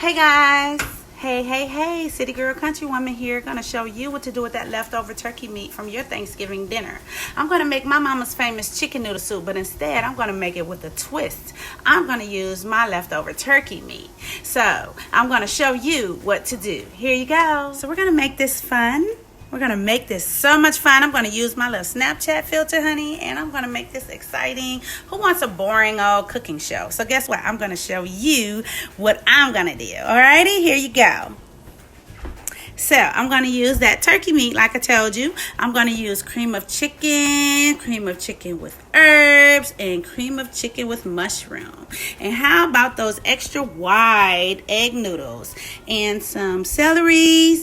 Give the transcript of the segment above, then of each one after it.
Hey guys, hey, city girl, country woman here, gonna show you what to do with that leftover turkey meat from your Thanksgiving dinner. I'm gonna make my mama's famous chicken noodle soup, but instead I'm gonna make it with a twist. I'm gonna use my leftover turkey meat. So I'm gonna show you what to do. Here you go. So we're gonna make this fun. We're gonna make this so much fun. I'm gonna use my little Snapchat filter, honey, and I'm gonna make this exciting. Who wants a boring old cooking show? So guess what? I'm gonna show you what I'm gonna do. Alrighty, here you go. So I'm gonna use that turkey meat like I told you. I'm gonna use cream of chicken with herbs, and cream of chicken with mushroom. And how about those extra wide egg noodles and some celery,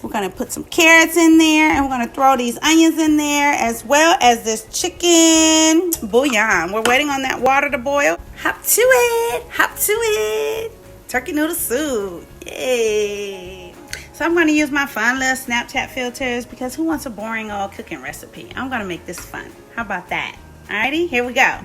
we're gonna put some carrots in there, and we're gonna throw these onions in there, as well as this chicken bouillon. We're waiting on that water to boil. Hop to it. Turkey noodle soup. Yay. So I'm gonna use my fun little Snapchat filters, because who wants a boring old cooking recipe? I'm gonna make this fun. How about that? Alrighty, here we go.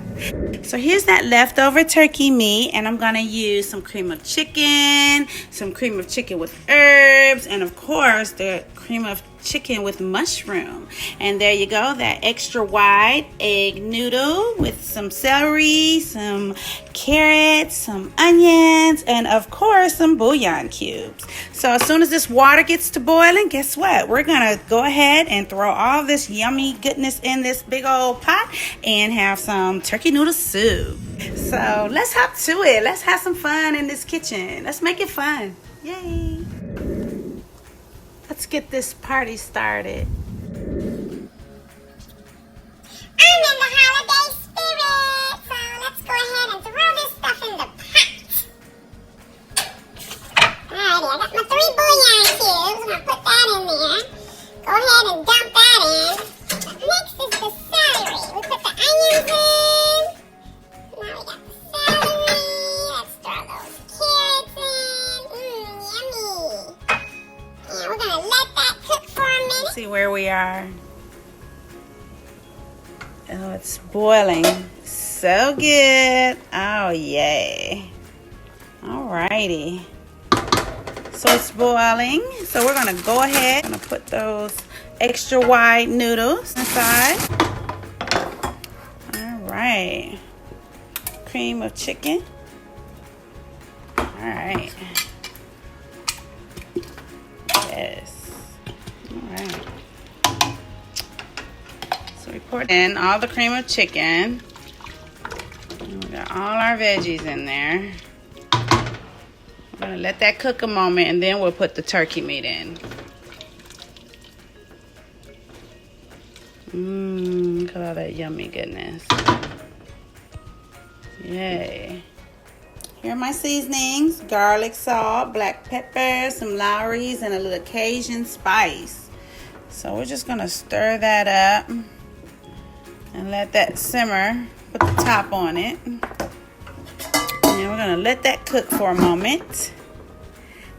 So here's that leftover turkey meat, and I'm gonna use some cream of chicken with herbs, and of course the cream of chicken with mushroom. And there you go, that extra wide egg noodle with some celery, some carrots, some onions, and of course some bouillon cubes. So as soon as this water gets to boiling, guess what? We're gonna go ahead and throw all this yummy goodness in this big old pot and have some turkey noodle soup. So let's hop to it. Let's have some fun in this kitchen. Let's make it fun. Yay. Let's get this party started. I'm in the holiday spirit, so let's go ahead and throw this stuff in the pot. Alrighty, I got my 3 bouillon cubes. I'm going to put that in there. Go ahead and dump that in. Next is the celery. We put the onions in. Now we got the celery. Let's throw those carrots in. Yummy. And we're going to let that cook for a minute. See where we are. Oh, it's boiling. So good. Oh, yay. Alrighty. So it's boiling. So we're going to go ahead and put those extra wide noodles inside. Alright. Cream of chicken. Alright. Yes. Alright. So we poured in all the cream of chicken. And we got all our veggies in there. We're gonna let that cook a moment, and then we'll put the turkey meat in. Look at all that yummy goodness. Yay. Here are my seasonings: garlic salt, black pepper, some Lowry's, and a little Cajun spice. So we're just gonna stir that up and let that simmer. Put the top on it. And we're gonna let that cook for a moment.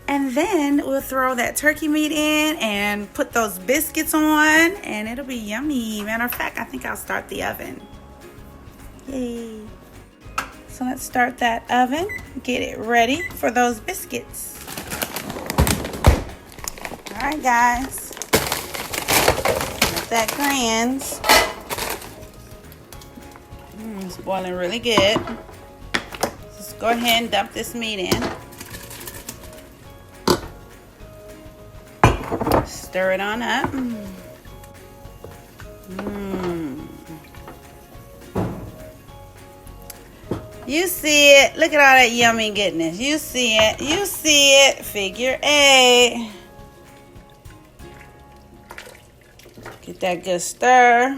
And then we'll throw that turkey meat in and put those biscuits on, and it'll be yummy. Matter of fact, I think I'll start the oven. Yay. So let's start that oven, get it ready for those biscuits. All right, guys. Let that grinds. It's boiling really good. Let's go ahead and dump this meat in. Stir it on up. You see it. Look at all that yummy goodness. You see it. You see it. Figure 8. Get that good stir.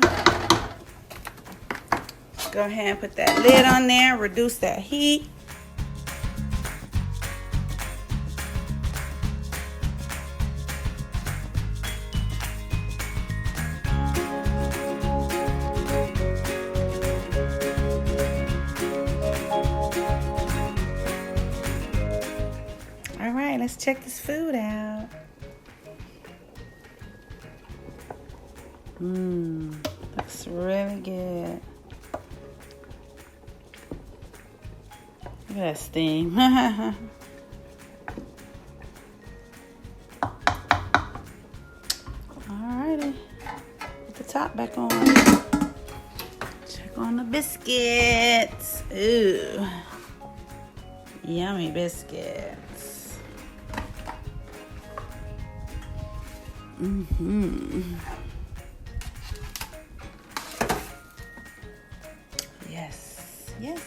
Go ahead and put that lid on there. Reduce that heat. All right, let's check this food out. Looks really good. Look at that steam. Alrighty. Put the top back on. Check on the biscuits. Ooh. Yummy biscuits. Yes. Yes.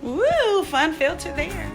Woo! Fun filter there.